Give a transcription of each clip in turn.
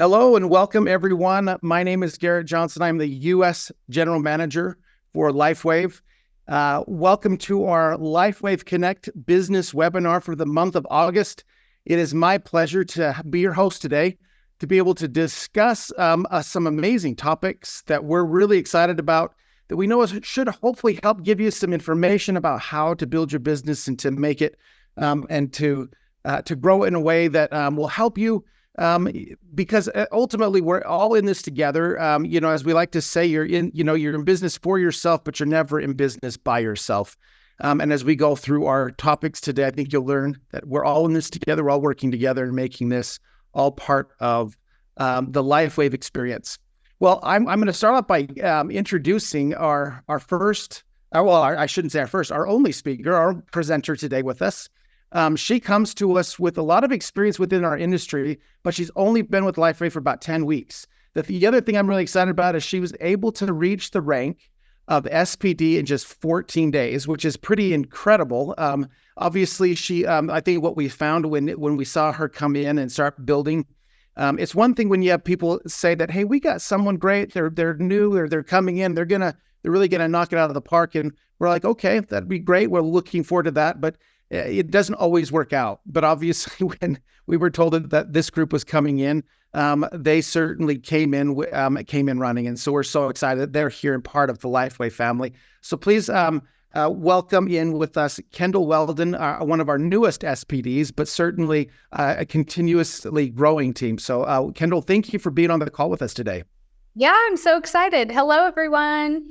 Hello and welcome, everyone. My name is Garrett Johnson. I'm the U.S. General Manager for LifeWave. Welcome to our LifeWave Connect business webinar for the month of August. It is my pleasure to be your host today, to be able to discuss some amazing topics that we're really excited about, that we know should hopefully help give you some information about how to build your business and to make it and to grow in a way that will help you. Because ultimately we're all in this together. As we like to say, you're in business for yourself, but you're never in business by yourself. And as we go through our topics today, I think you'll learn that we're all in this together. We're all working together and making this all part of the LifeWave experience. Well, I'm going to start off by introducing our first, I shouldn't say our first, our only speaker, our presenter today with us. She comes to us with a lot of experience within our industry, but she's only been with LifeWave for about 10 weeks. The other thing I'm really excited about is she was able to reach the rank of SPD in just 14 days, which is pretty incredible. Obviously, I think what we found when we saw her come in and start building, it's one thing when you have people say that, hey, we got someone great, they're new, or they're coming in, they're really gonna knock it out of the park, and we're like, okay, that'd be great. We're looking forward to that, but it doesn't always work out. But obviously, when we were told that this group was coming in, they certainly came in running. And so we're so excited that they're here and part of the LifeWave family. So please welcome in with us Kendall Welden, one of our newest SPDs, but certainly a continuously growing team. So Kendall, thank you for being on the call with us today. Yeah, I'm so excited. Hello, everyone.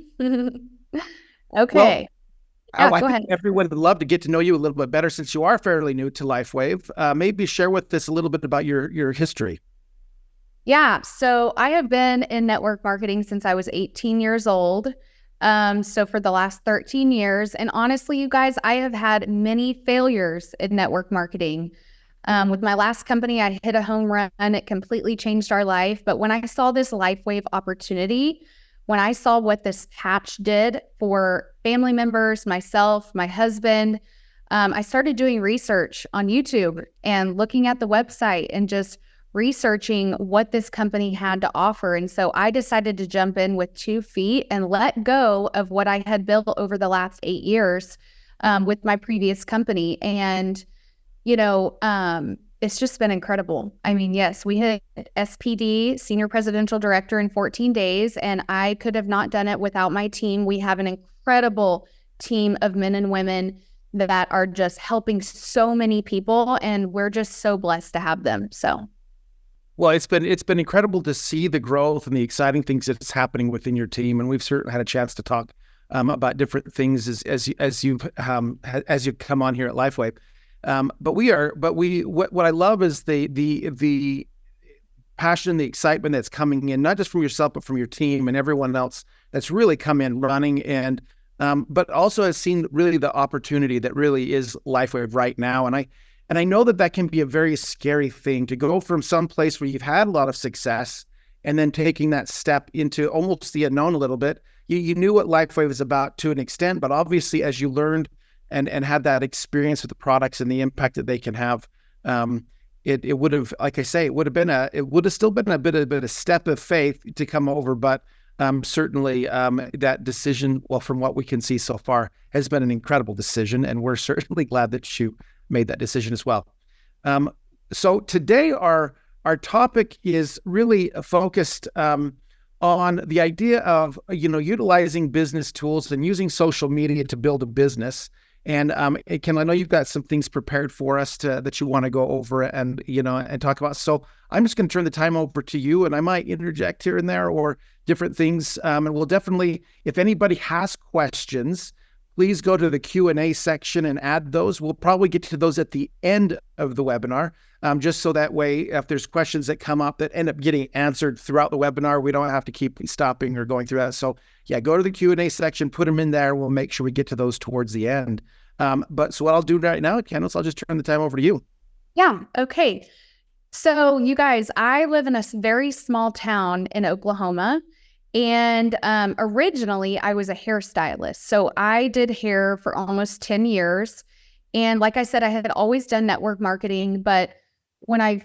Okay. Well, Go I ahead. think everyone would love to get to know you a little bit better since you are fairly new to LifeWave. Maybe share with us a little bit about your history. Yeah, so I have been in network marketing since I was 18 years old. So for the last 13 years, and honestly, you guys, I have had many failures in network marketing. With my last company, I hit a home run. It completely changed our life. But when I saw this LifeWave opportunity, when I saw what this patch did for family members, myself, my husband, I started doing research on YouTube and looking at the website and just researching what this company had to offer. And so I decided to jump in with 2 feet and let go of what I had built over the last 8 years with my previous company. And, it's just been incredible. I mean, yes, we hit SPD, Senior Presidential Director, in 14 days, and I could have not done it without my team. We have an incredible team of men and women that are just helping so many people, and we're just so blessed to have them. So, Well, it's been incredible to see the growth and the exciting things that's happening within your team, and we've certainly had a chance to talk about different things as you've come on here at LifeWave. What I love is the passion and the excitement that's coming in, not just from yourself, but from your team and everyone else that's really come in running, and but also has seen really the opportunity that really is LifeWave right now. And I know that can be a very scary thing to go from some place where you've had a lot of success and then taking that step into almost the unknown a little bit. You knew what LifeWave is about to an extent, but obviously as you learned and had that experience with the products and the impact that they can have, it would have, like I say, it would have still been a bit of a step of faith to come over, but certainly that decision, well, from what we can see so far, has been an incredible decision, and we're certainly glad that you made that decision as well. So today our topic is really focused on the idea of utilizing business tools and using social media to build a business. And Ken, I know you've got some things prepared for us that you want to go over and talk about. So I'm just going to turn the time over to you, and I might interject here and there or different things. And we'll definitely, if anybody has questions, please go to the Q&A section and add those. We'll probably get to those at the end of the webinar, just so that way, if there's questions that come up that end up getting answered throughout the webinar, we don't have to keep stopping or going through that. So yeah, go to the Q&A section, put them in there. We'll make sure we get to those towards the end. But so what I'll do right now, Candace, I'll just turn the time over to you. yeah, okay. So you guys, I live in a very small town in Oklahoma. And originally, I was a hairstylist. So I did hair for almost 10 years. And like I said, I had always done network marketing. But when I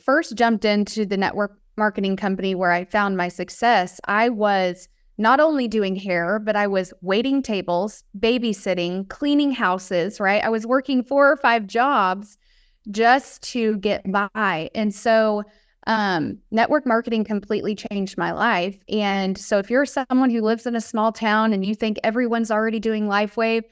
first jumped into the network marketing company where I found my success, I was not only doing hair, but I was waiting tables, babysitting, cleaning houses, right? I was working 4 or 5 jobs just to get by. And so network marketing completely changed my life. And so if you're someone who lives in a small town and you think everyone's already doing LifeWave,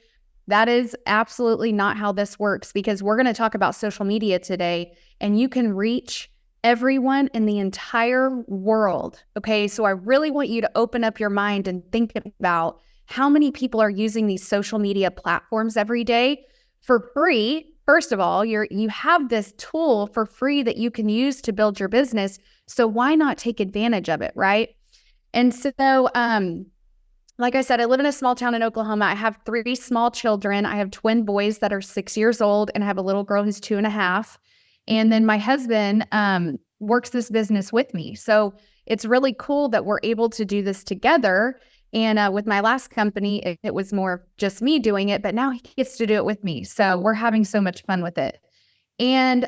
that is absolutely not how this works, because we're going to talk about social media today, and you can reach everyone in the entire world. Okay. So I really want you to open up your mind and think about how many people are using these social media platforms every day for free. First of all, you have this tool for free that you can use to build your business. So why not take advantage of it, right? And so, like I said, I live in a small town in Oklahoma. I have 3 small children. I have twin boys that are 6 years old, and I have a little girl who's 2.5. And then my husband works this business with me. So it's really cool that we're able to do this together. And with my last company, it was more just me doing it, but now he gets to do it with me. So we're having so much fun with it. And,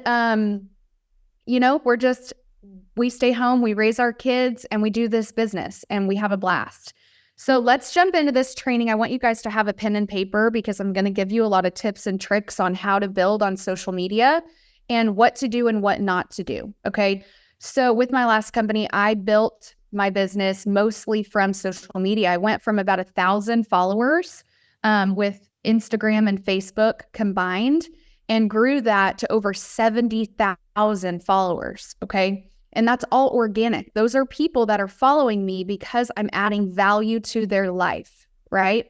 we stay home, we raise our kids, and we do this business, and we have a blast. So let's jump into this training. I want you guys to have a pen and paper, because I'm going to give you a lot of tips and tricks on how to build on social media and what to do and what not to do. Okay. So with my last company, I built my business mostly from social media. I went from about 1,000 followers with Instagram and Facebook combined, and grew that to over 70,000 followers. Okay. And that's all organic. Those are people that are following me because I'm adding value to their life, right?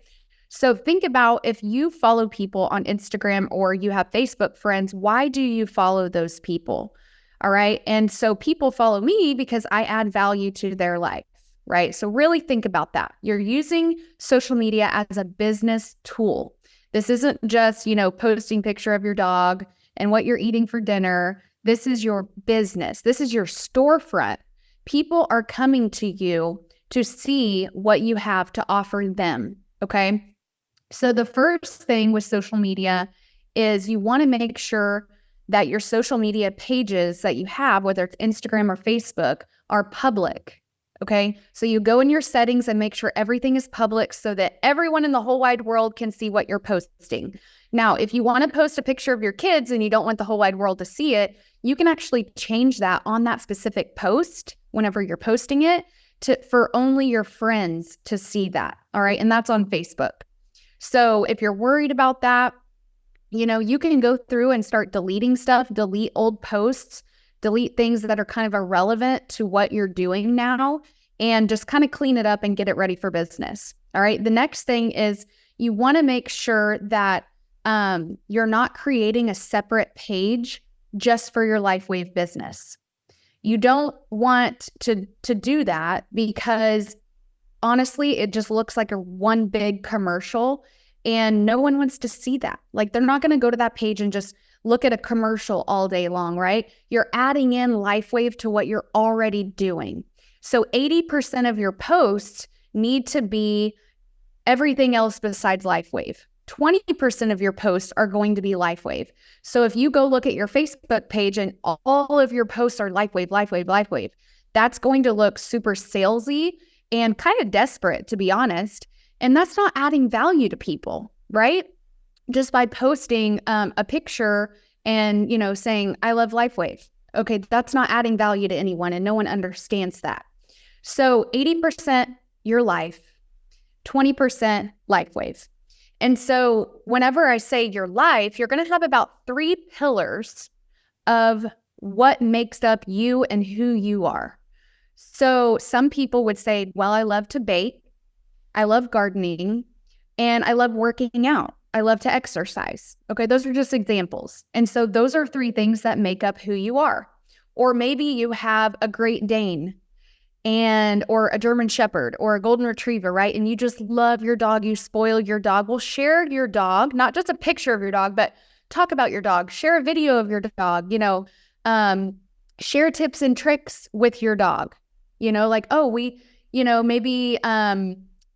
So think about, if you follow people on Instagram or you have Facebook friends, why do you follow those people? All right. And so people follow me because I add value to their life, right? So really think about that. You're using social media as a business tool. This isn't just, posting picture of your dog and what you're eating for dinner. This is your business. This is your storefront. People are coming to you to see what you have to offer them. Okay. So the first thing with social media is you want to make sure that your social media pages that you have, whether it's Instagram or Facebook, are public. Okay. So you go in your settings and make sure everything is public so that everyone in the whole wide world can see what you're posting. Now, if you want to post a picture of your kids and you don't want the whole wide world to see it, you can actually change that on that specific post whenever you're posting it for only your friends to see that. All right. And that's on Facebook. So if you're worried about that, you can go through and start deleting stuff, delete old posts, delete things that are kind of irrelevant to what you're doing now, and just kind of clean it up and get it ready for business. All right. The next thing is you want to make sure that you're not creating a separate page just for your LifeWave business. You don't want to do that, because honestly, it just looks like one big commercial, and no one wants to see that. Like, they're not going to go to that page and just look at a commercial all day long, right? You're adding in LifeWave to what you're already doing. So 80% of your posts need to be everything else besides LifeWave. 20% of your posts are going to be LifeWave. So if you go look at your Facebook page and all of your posts are LifeWave, LifeWave, LifeWave, that's going to look super salesy and kind of desperate, to be honest. And that's not adding value to people, right? Just by posting a picture and, saying, I love LifeWave. Okay, that's not adding value to anyone, and no one understands that. So 80% your life, 20% LifeWave. And so whenever I say your life, you're going to have about 3 pillars of what makes up you and who you are. So some people would say, well, I love to bake, I love gardening, and I love working out. I love to exercise. Okay, those are just examples. And so those are 3 things that make up who you are. Or maybe you have a Great Dane or a German Shepherd or a Golden Retriever, right? And you just love your dog, you spoil your dog. Well, share your dog, not just a picture of your dog, but talk about your dog, share a video of your dog, share tips and tricks with your dog, maybe,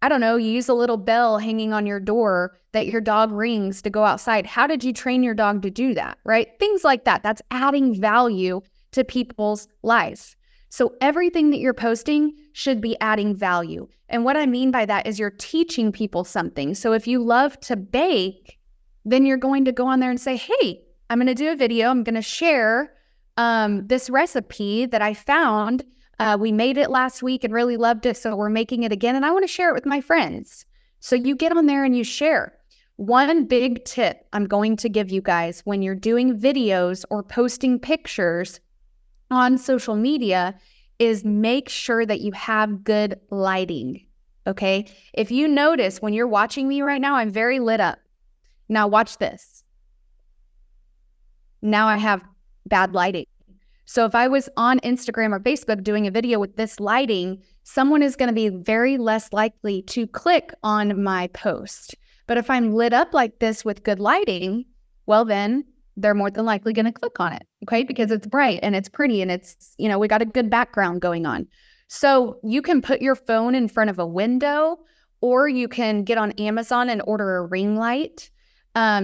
I don't know, you use a little bell hanging on your door that your dog rings to go outside. How did you train your dog to do that, right? Things like that. That's adding value to people's lives. So everything that you're posting should be adding value. And what I mean by that is you're teaching people something. So if you love to bake, then you're going to go on there and say, hey, I'm going to do a video. I'm going to share this recipe that I found. We made it last week and really loved it. So we're making it again. And I want to share it with my friends. So you get on there and you share. One big tip I'm going to give you guys when you're doing videos or posting pictures on social media is make sure that you have good lighting, okay? If you notice when you're watching me right now, I'm very lit up. Now watch this. Now I have bad lighting. So if I was on Instagram or Facebook doing a video with this lighting, someone is going to be very less likely to click on my post. But if I'm lit up like this with good lighting, well then they're more than likely going to click on it, okay? Because it's bright and it's pretty and it's, we got a good background going on. So you can put your phone in front of a window, or you can get on Amazon and order a ring light.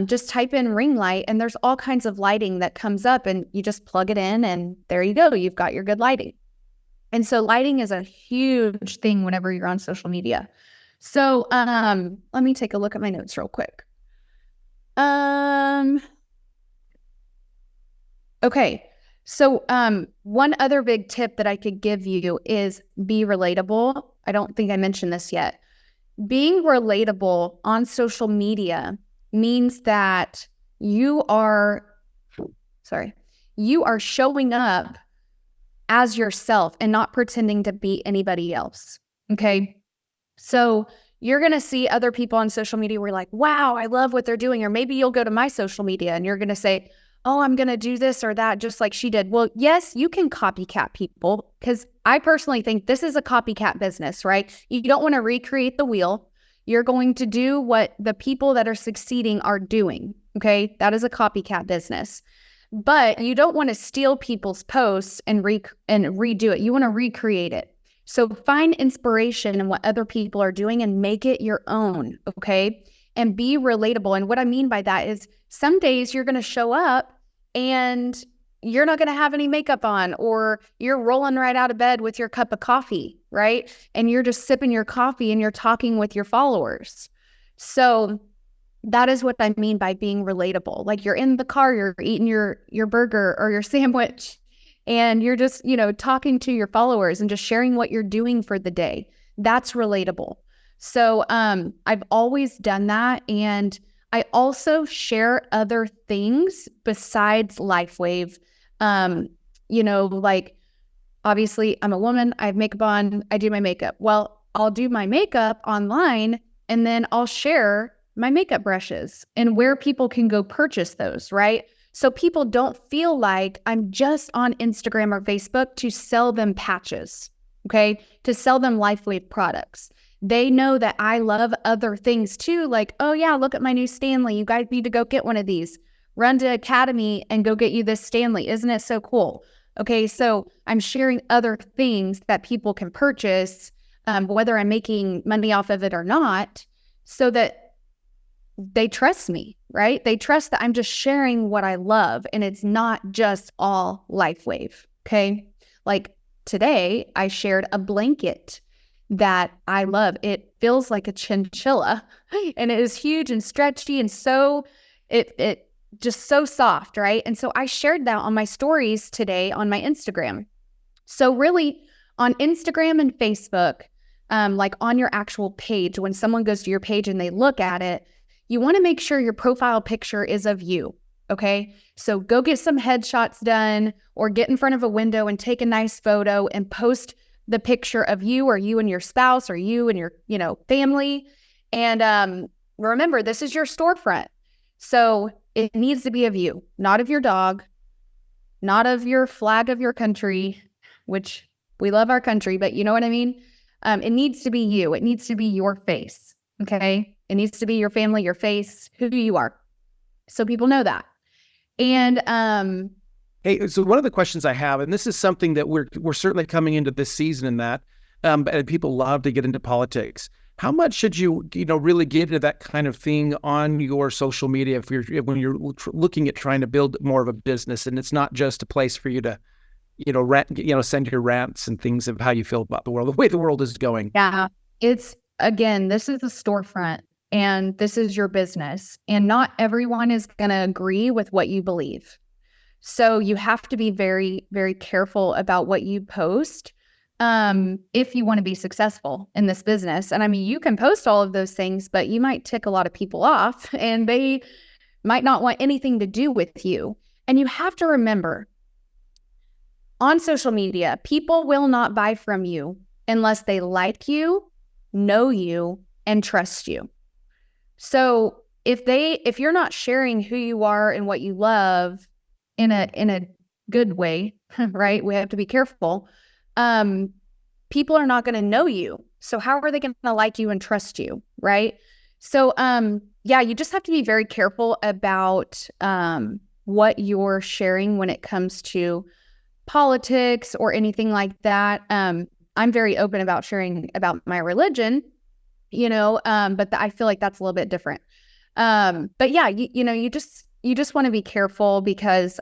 Just type in ring light and there's all kinds of lighting that comes up and you just plug it in and there you go. You've got your good lighting. And so lighting is a huge thing whenever you're on social media. So let me take a look at my notes real quick. Okay. So one other big tip that I could give you is be relatable. I don't think I mentioned this yet. Being relatable on social media means that you are showing up as yourself and not pretending to be anybody else. Okay. So you're going to see other people on social media where you're like, wow, I love what they're doing. Or maybe you'll go to my social media and you're going to say, oh, I'm going to do this or that just like she did. Well, yes, you can copycat people because I personally think this is a copycat business, right? You don't want to recreate the wheel. You're going to do what the people that are succeeding are doing, okay? That is a copycat business. But you don't want to steal people's posts and redo it. You want to recreate it. So find inspiration in what other people are doing and make it your own, okay? And be relatable. And what I mean by that is some days you're going to show up and you're not going to have any makeup on, or you're rolling right out of bed with your cup of coffee, right? And you're just sipping your coffee and you're talking with your followers. So that is what I mean by being relatable. Like you're in the car, you're eating your burger or your sandwich, and you're just, talking to your followers and just sharing what you're doing for the day. That's relatable. So I've always done that. And I also share other things besides LifeWave. Like obviously I'm a woman, I have makeup on, I do my makeup. Well, I'll do my makeup online and then I'll share my makeup brushes and where people can go purchase those, right? So people don't feel like I'm just on Instagram or Facebook to sell them patches, okay? To sell them LifeWave products. They know that I love other things too, like, oh yeah, look at my new Stanley. You guys need to go get one of these. Run to Academy and go get you this Stanley. Isn't it so cool? Okay, so I'm sharing other things that people can purchase, whether I'm making money off of it or not, so that they trust me, right? They trust that I'm just sharing what I love and it's not just all LifeWave, okay? Like today, I shared a blanket that I love. It feels like a chinchilla and it is huge and stretchy and so it just so soft, right? And so I shared that on my stories today on my Instagram. So really on Instagram and Facebook, like on your actual page, when someone goes to your page and they look at it, you want to make sure your profile picture is of you, okay? So go get some headshots done or get in front of a window and take a nice photo and post the picture of you or you and your spouse or you and your, family. And remember, this is your storefront. So it needs to be of you, not of your dog, not of your flag of your country, which we love our country, but you know what I mean? It needs to be you. It needs to be your face, okay? It needs to be your family, your face, who you are. So people know that. And hey, so one of the questions I have, and this is something that we're certainly coming into this season in that, and people love to get into politics. How much should you really get into that kind of thing on your social media when you're looking at trying to build more of a business and it's not just a place for you to send your rants and things of how you feel about the world, the way the world is going. Yeah. This is a storefront and this is your business, and not everyone is going to agree with what you believe. So you have to be very, very careful about what you post if you want to be successful in this business. And I mean, you can post all of those things, but you might tick a lot of people off and they might not want anything to do with you. And you have to remember, on social media, people will not buy from you unless they like you, know you, and trust you. So if you're not sharing who you are and what you love in a good way, right? We have to be careful. People are not going to know you. So how are they going to like you and trust you, right? So you just have to be very careful about what you're sharing when it comes to politics or anything like that. I'm very open about sharing about my religion, but I feel like that's a little bit different. But yeah, you just want to be careful because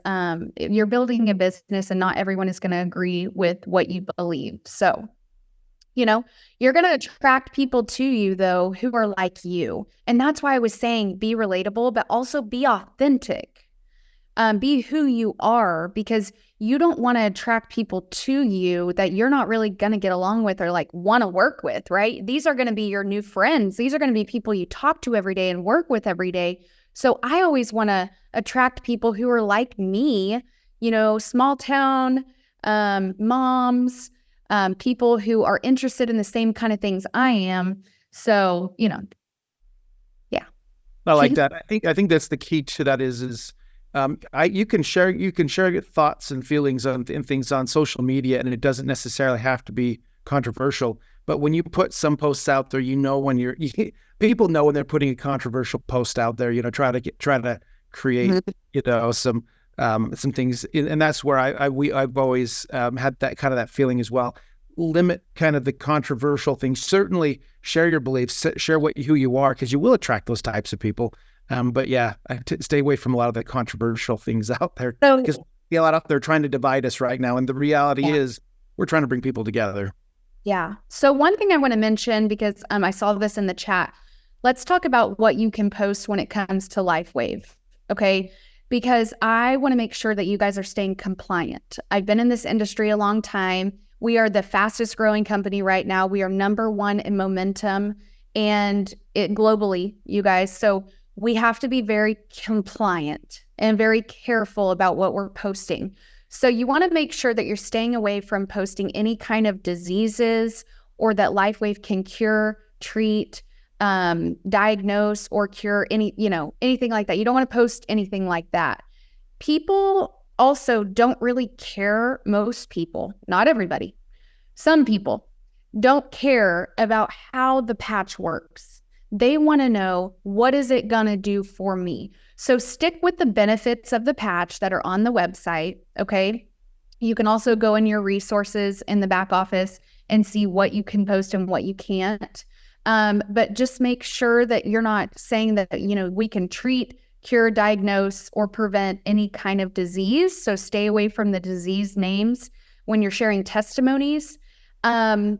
you're building a business and not everyone is going to agree with what you believe. So, you're going to attract people to you, though, who are like you. And that's why I was saying be relatable, but also be authentic. Be who you are, because you don't want to attract people to you that you're not really going to get along with or like want to work with, right? These are going to be your new friends. These are going to be people you talk to every day and work with every day. So I always want to attract people who are like me, small town moms, people who are interested in the same kind of things I am. So, yeah. I like that. I think that's the key to that is you can share your thoughts and feelings and things on social media, and it doesn't necessarily have to be controversial. But when you put some posts out there, people know when they're putting a controversial post out there. Try to create some things, and that's where I've always had that feeling as well. Limit kind of the controversial things. Certainly share your beliefs, share who you are, because you will attract those types of people. But yeah, stay away from a lot of the controversial things out there, because a lot out there trying to divide us right now. And the reality is we're trying to bring people together. Yeah. So one thing I want to mention, because I saw this in the chat, let's talk about what you can post when it comes to LifeWave. Okay. Because I want to make sure that you guys are staying compliant. I've been in this industry a long time. We are the fastest growing company right now. We are number one in momentum and globally, you guys. So we have to be very compliant and very careful about what we're posting. So you want to make sure that you're staying away from posting any kind of diseases or that LifeWave can cure, treat, diagnose, or cure anything like that. You don't want to post anything like that. People also don't really care. Most people, not everybody, some people don't care about how the patch works. They want to know, what is it going to do for me? So stick with the benefits of the patch that are on the website, okay? You can also go in your resources in the back office and see what you can post and what you can't. But just make sure that you're not saying that, we can treat, cure, diagnose, or prevent any kind of disease. So stay away from the disease names when you're sharing testimonies. And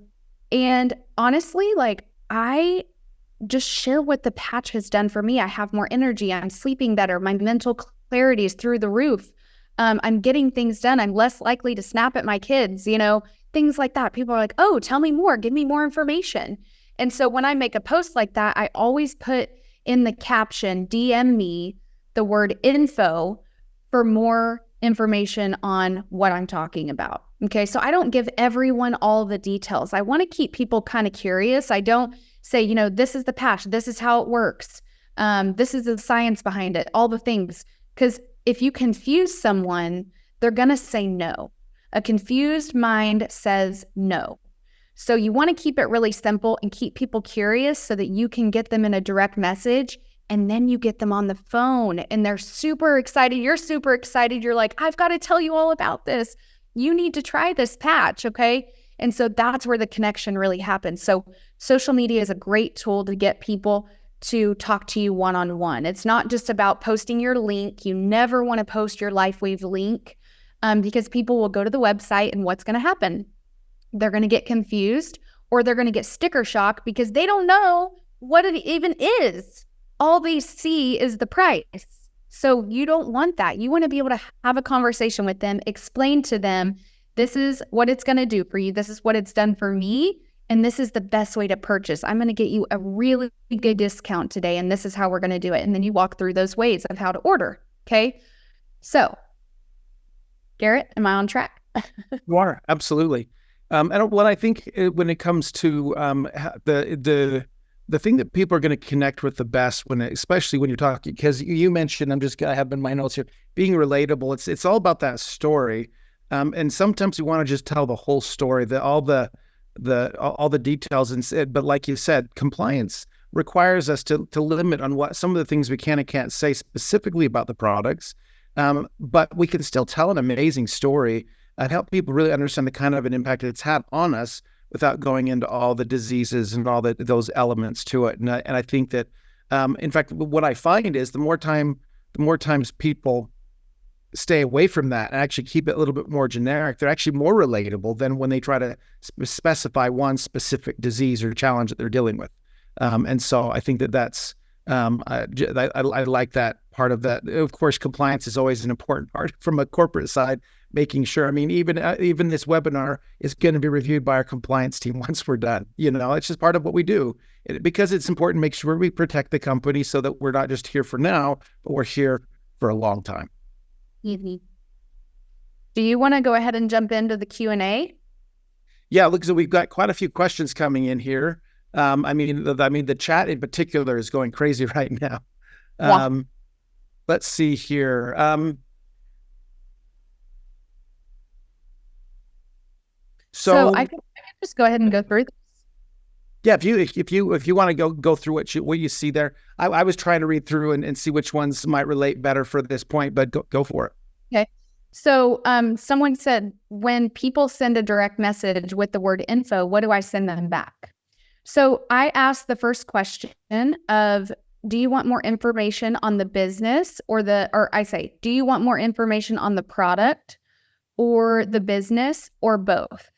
honestly, I just share what the patch has done for me. I have more energy. I'm sleeping better. My mental clarity is through the roof. I'm getting things done. I'm less likely to snap at my kids, things like that. People are like, oh, tell me more. Give me more information. And so when I make a post like that, I always put in the caption, DM me the word info for more information on what I'm talking about. Okay. So I don't give everyone all the details. I want to keep people kind of curious. I don't say, this is the patch, this is how it works. This is the science behind it, all the things. Because if you confuse someone, they're going to say no. A confused mind says no. So you want to keep it really simple and keep people curious so that you can get them in a direct message, and then you get them on the phone and they're super excited. You're super excited. You're like, I've got to tell you all about this. You need to try this patch, okay? And so that's where the connection really happens. So social media is a great tool to get people to talk to you one-on-one. It's not just about posting your link. You never want to post your LifeWave link. because people will go to the website and what's going to happen? They're going to get confused, or they're going to get sticker shock because they don't know what it even is. All they see is the price. So you don't want that. You want to be able to have a conversation with them, explain to them, this is what it's going to do for you. This is what it's done for me. And this is the best way to purchase. I'm going to get you a really good discount today. And this is how we're going to do it. And then you walk through those ways of how to order. Okay. So Garrett, am I on track? You are, absolutely. And what I think when it comes to the thing that people are going to connect with the best, especially when you're talking, because you mentioned, I have in my notes here, being relatable. It's all about that story, and sometimes we want to just tell the whole story, all the details, but like you said, compliance requires us to limit on what some of the things we can and can't say specifically about the products, but we can still tell an amazing story and help people really understand the kind of an impact it's had on us without going into all the diseases and all those elements to it. And I think that, in fact, what I find is the more times people stay away from that and actually keep it a little bit more generic, they're actually more relatable than when they try to specify one specific disease or challenge that they're dealing with. And so I think that's, I like that part of that. Of course, compliance is always an important part from a corporate side, making sure, even this webinar is going to be reviewed by our compliance team once we're done. It's just part of what we do because it's important to make sure we protect the company so that we're not just here for now, but we're here for a long time. Mm-hmm. Do you want to go ahead and jump into the Q&A? Yeah, look, so we've got quite a few questions coming in here. The chat in particular is going crazy right now. Yeah. Let's see here. So I can just go ahead and go through this. Yeah, if you want to go through what you see there, I was trying to read through and see which ones might relate better for this point, but go for it. Okay. So someone said, when people send a direct message with the word info, what do I send them back? So I asked the first question of, do you want more information on the business do you want more information on the product or the business or both?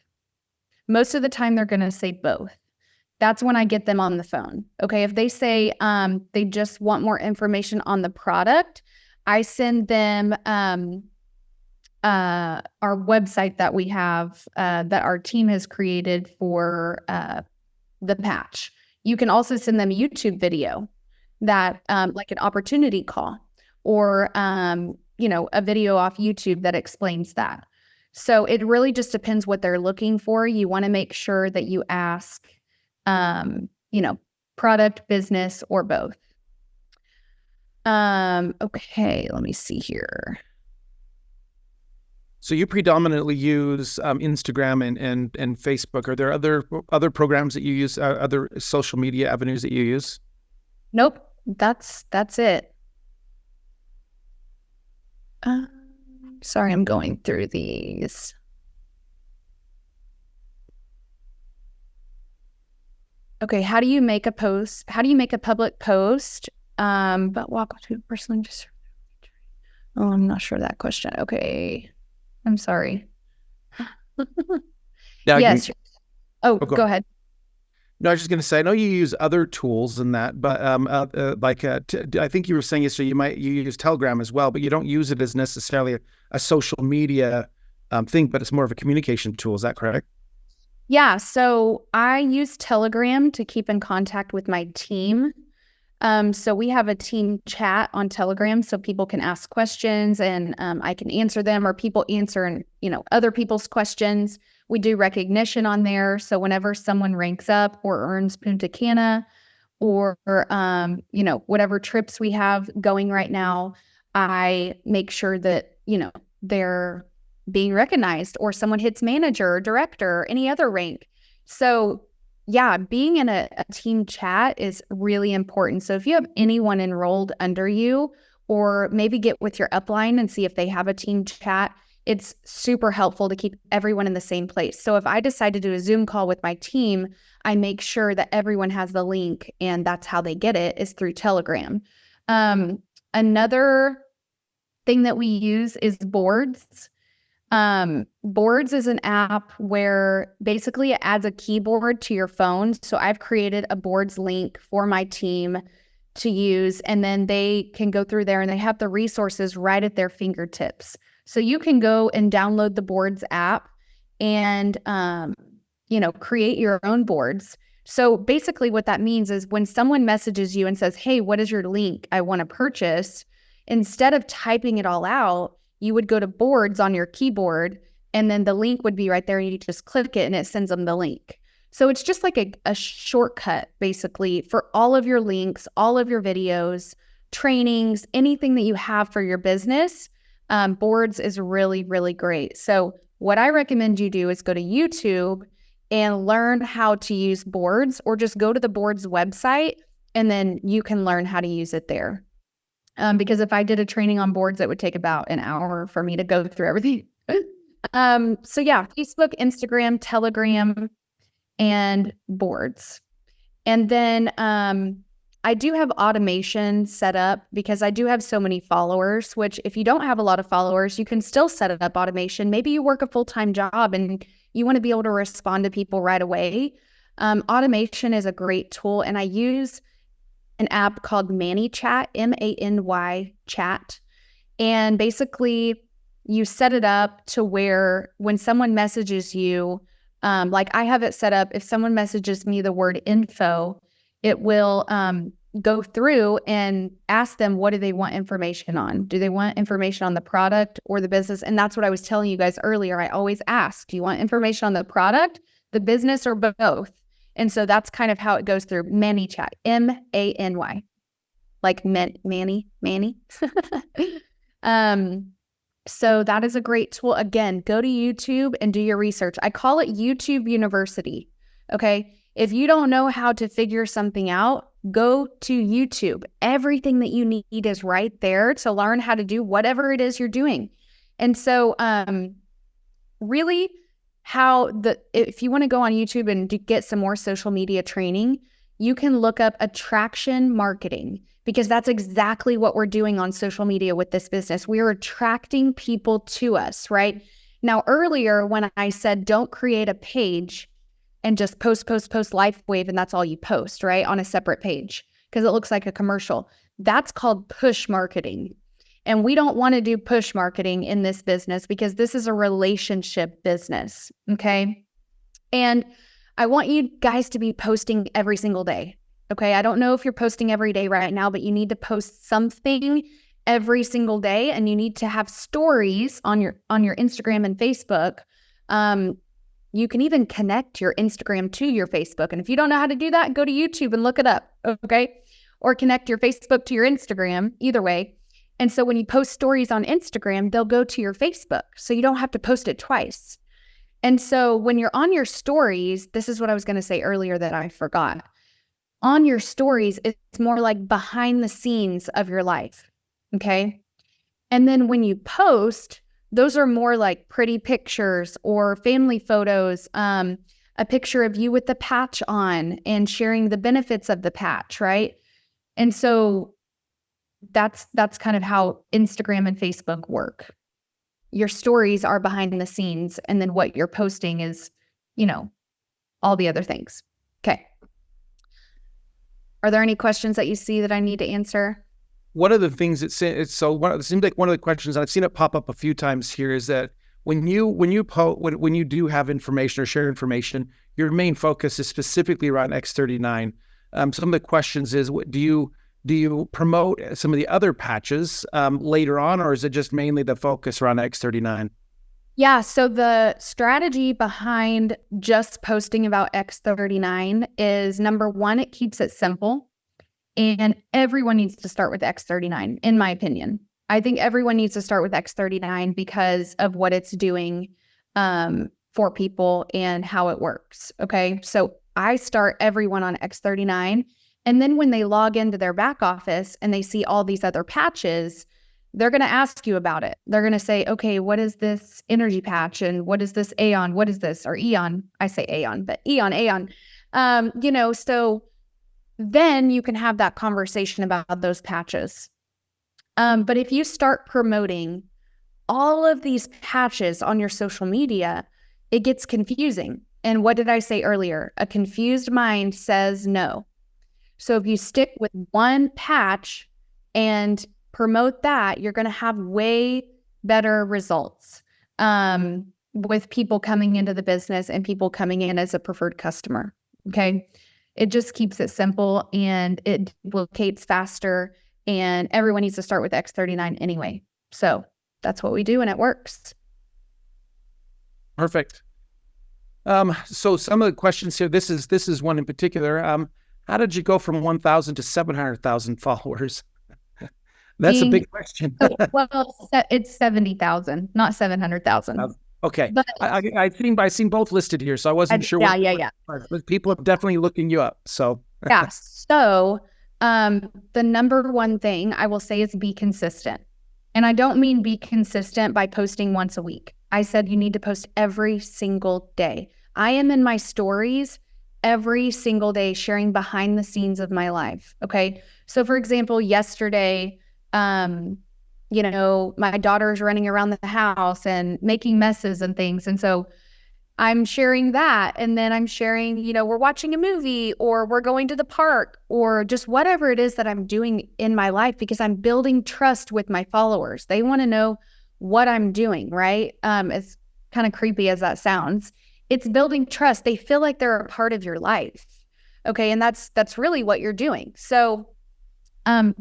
Most of the time they're going to say both. That's when I get them on the phone. Okay. If they say they just want more information on the product, I send them our website that we have that our team has created for the patch. You can also send them a YouTube video that like an opportunity call or a video off YouTube that explains that. So it really just depends what they're looking for. You want to make sure that you ask product, business, or both. Okay, let me see here. So you predominantly use Instagram and Facebook. Are there other programs that you use, other social media avenues that you use? Nope, that's it. Sorry, I'm going through these. Okay, how do you make a post? How do you make a public post? But walk to personally just. Oh, I'm not sure that question. Okay, I'm sorry. Yeah, yes. Go ahead. No, I was just going to say, I know you use other tools than that, but I think you were saying yesterday you use Telegram as well, but you don't use it as necessarily a social media thing, but it's more of a communication tool. Is that correct? Yeah. So I use Telegram to keep in contact with my team. So we have a team chat on Telegram so people can ask questions and I can answer them, or people answer other people's questions. We do recognition on there. So whenever someone ranks up or earns Punta Cana or whatever trips we have going right now, I make sure that, they're being recognized, or someone hits manager or director or any other rank. So yeah, being in a team chat is really important. So if you have anyone enrolled under you, or maybe get with your upline and see if they have a team chat, it's super helpful to keep everyone in the same place. So if I decide to do a Zoom call with my team, I make sure that everyone has the link, and that's how they get it, is through Telegram. Another thing that we use is boards. Boards is an app where basically it adds a keyboard to your phone. So I've created a Boards link for my team to use, and then they can go through there and they have the resources right at their fingertips. So you can go and download the Boards app and, create your own boards. So basically what that means is when someone messages you and says, hey, what is your link I want to purchase? Instead of typing it all out, you would go to Boards on your keyboard, and then the link would be right there, and you just click it and it sends them the link. So it's just like a shortcut, basically, for all of your links, all of your videos, trainings, anything that you have for your business. Boards is really, really great. So what I recommend you do is go to YouTube and learn how to use Boards, or just go to the Boards website and then you can learn how to use it there. Because if I did a training on Boards, it would take about an hour for me to go through everything. So yeah, Facebook, Instagram, Telegram, and Boards. And then I do have automation set up because I do have so many followers, which if you don't have a lot of followers, you can still set it up automation. Maybe you work a full-time job and you want to be able to respond to people right away. Automation is a great tool, and I use an app called ManyChat, M-A-N-Y chat. And basically you set it up to where when someone messages you, like I have it set up, if someone messages me the word info, it will go through and ask them, what do they want information on? Do they want information on the product or the business? And that's what I was telling you guys earlier. I always ask, do you want information on the product, the business, or both? And so that's kind of how it goes through. ManyChat, M-A-N-Y, like Manny. So that is a great tool. Again, go to YouTube and do your research. I call it YouTube University. Okay. If you don't know how to figure something out, go to YouTube. Everything that you need is right there to learn how to do whatever it is you're doing. And so, really, if you want to go on YouTube and get some more social media training, you can look up attraction marketing, because that's exactly what we're doing on social media with this business. We are attracting people to us, right? Now, earlier when I said don't create a page and just post LifeWave and that's all you post, right, on a separate page because it looks like a commercial, that's called push marketing. And we don't want to do push marketing in this business because this is a relationship business, okay? And I want you guys to be posting every single day, okay? I don't know if you're posting every day right now, but you need to post something every single day, and you need to have stories on your Instagram and Facebook. You can even connect your Instagram to your Facebook. And if you don't know how to do that, go to YouTube and look it up, okay? Or connect your Facebook to your Instagram, either way. And so when you post stories on Instagram, they'll go to your Facebook. So you don't have to post it twice. And so when you're on your stories, this is what I was going to say earlier that I forgot. On your stories, it's more like behind the scenes of your life. Okay. And then when you post, those are more like pretty pictures or family photos, a picture of you with the patch on and sharing the benefits of the patch, right? And so that's kind of how Instagram and Facebook work. Your stories are behind the scenes, and then what you're posting is, all the other things. Okay. Are there any questions that you see that I need to answer? One of the things it seems like one of the questions, and I've seen it pop up a few times here, is that when you do have information or share information, your main focus is specifically around X39. Some of the questions is, do you promote some of the other patches later on, or is it just mainly the focus around X39? Yeah, so the strategy behind just posting about X39 is, number one, it keeps it simple. And everyone needs to start with X39, in my opinion. I think everyone needs to start with X39 because of what it's doing for people and how it works. Okay, so I start everyone on X39. And then when they log into their back office and they see all these other patches, they're going to ask you about it. They're going to say, okay, what is this energy patch? And what is this Aeon? What is this? Or Eon. I say Aeon, but Aeon. So then you can have that conversation about those patches. But if you start promoting all of these patches on your social media, it gets confusing. And what did I say earlier? A confused mind says no. So if you stick with one patch and promote that, you're going to have way better results with people coming into the business and people coming in as a preferred customer. Okay. It just keeps it simple and it duplicates faster, and everyone needs to start with X39 anyway. So that's what we do, and it works. Perfect. So some of the questions here, this is one in particular. How did you go from 1,000 to 700,000 followers? That's a big question. Well, it's 70,000, not 700,000. Okay. But I've seen both listed here, so I wasn't sure. Yeah. But people are definitely looking you up. So yeah. So the number one thing I will say is be consistent. And I don't mean be consistent by posting once a week. I said you need to post every single day. I am in my stories every single day sharing behind the scenes of my life. Okay. So for example, yesterday, my daughter's running around the house and making messes and things. And so I'm sharing that. And then I'm sharing, we're watching a movie or we're going to the park or just whatever it is that I'm doing in my life, because I'm building trust with my followers. They want to know what I'm doing, right? As kind of creepy as that sounds, it's building trust. They feel like they're a part of your life. Okay. And that's really what you're doing. So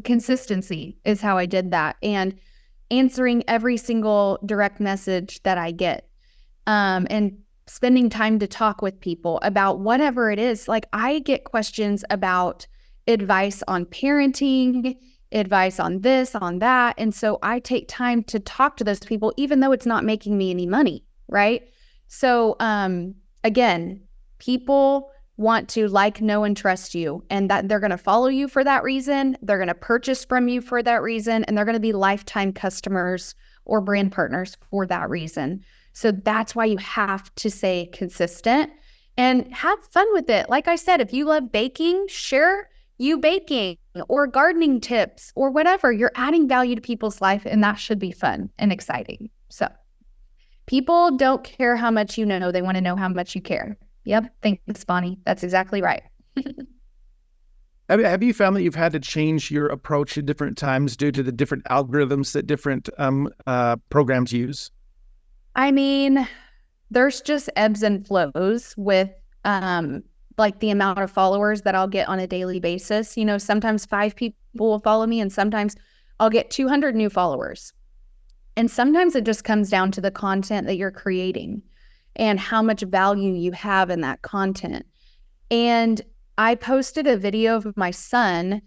consistency is how I did that, and answering every single direct message that I get, and spending time to talk with people about whatever it is. Like I get questions about advice on parenting, advice on this, on that. And so I take time to talk to those people, even though it's not making me any money, right? So again, people want to like, know, and trust you, and that they're going to follow you for that reason. They're going to purchase from you for that reason, and they're going to be lifetime customers or brand partners for that reason. So that's why you have to stay consistent and have fun with it. Like I said, if you love baking, share you baking or gardening tips or whatever. You're adding value to people's life, and that should be fun and exciting. So people don't care how much you know. They want to know how much you care. Yep. Thanks, Bonnie. That's exactly right. Have you found that you've had to change your approach at different times due to the different algorithms that different programs use? I mean, there's just ebbs and flows with like the amount of followers that I'll get on a daily basis. Sometimes 5 people will follow me, and sometimes I'll get 200 new followers. And sometimes it just comes down to the content that you're creating and how much value you have in that content. And I posted a video of my son.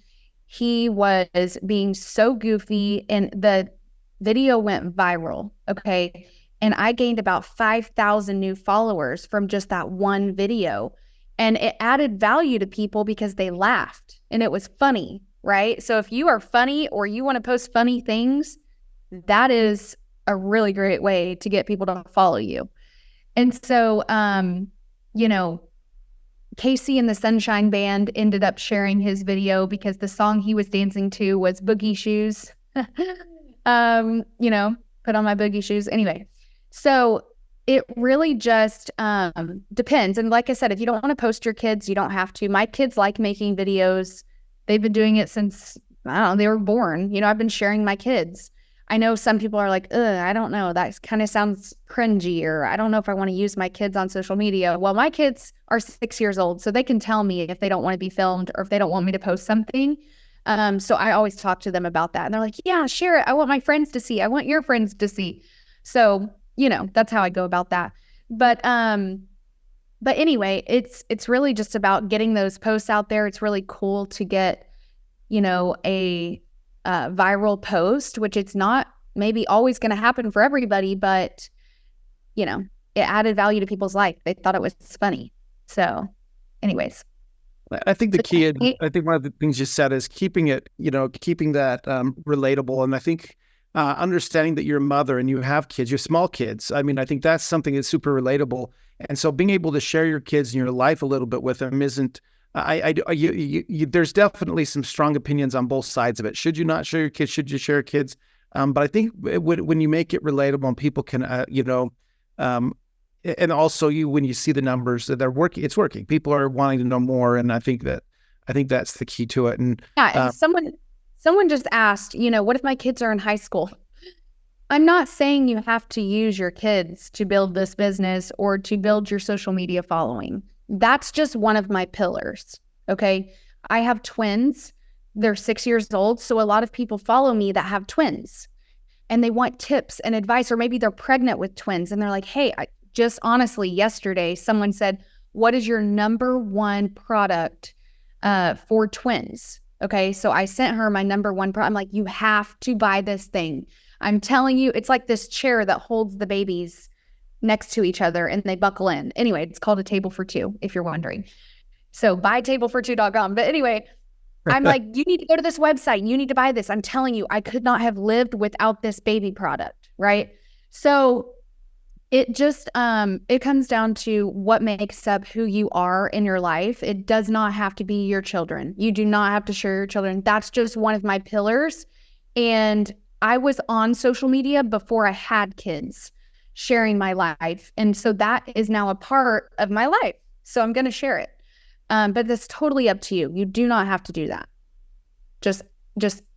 He was being so goofy, and the video went viral, okay? And I gained about 5,000 new followers from just that one video. And it added value to people because they laughed and it was funny, right? So if you are funny or you want to post funny things, that is a really great way to get people to follow you. And so, Casey and the Sunshine Band ended up sharing his video because the song he was dancing to was Boogie Shoes. Put on my boogie shoes. Anyway, so it really just depends. And like I said, if you don't want to post your kids, you don't have to. My kids like making videos. They've been doing it since, they were born. I've been sharing my kids. I know some people are like, I don't know, that kind of sounds cringy, or I don't know if I want to use my kids on social media. Well, my kids are 6 years old, so they can tell me if they don't want to be filmed or if they don't want me to post something. So I always talk to them about that. And they're like, yeah, share it. I want my friends to see. I want your friends to see. So, that's how I go about that. But anyway, it's really just about getting those posts out there. It's really cool to get, a viral post, which it's not maybe always going to happen for everybody, but it added value to people's life. They thought it was funny. So anyways, I think the key, I think one of the things you said is keeping that relatable. And I think understanding that you're a mother and you have kids, you're small kids. I think that's something that's super relatable. And so being able to share your kids and your life a little bit with them isn't, there's definitely some strong opinions on both sides of it. Should you not share your kids? Should you share kids? But I think when you make it relatable and people can, and also when you see the numbers that they're working, it's working. People are wanting to know more, and I think that's the key to it. And yeah, and someone just asked, what if my kids are in high school? I'm not saying you have to use your kids to build this business or to build your social media following. That's just one of my pillars. Okay. I have twins. They're 6 years old. So a lot of people follow me that have twins and they want tips and advice, or maybe they're pregnant with twins and they're like, hey, just honestly, yesterday, someone said, what is your number one product for twins? Okay. So I sent her my number one product. I'm like, you have to buy this thing. I'm telling you, it's like this chair that holds the babies next to each other and they buckle in. Anyway, it's called a table for two, if you're wondering. So buytable42.com. But anyway, I'm like, you need to go to this website. You need to buy this. I'm telling you, I could not have lived without this baby product, right? So it just, it comes down to what makes up who you are in your life. It does not have to be your children. You do not have to share your children. That's just one of my pillars. And I was on social media before I had kids, sharing my life. And so that is now a part of my life. So I'm going to share it. But that's totally up to you. You do not have to do that. Just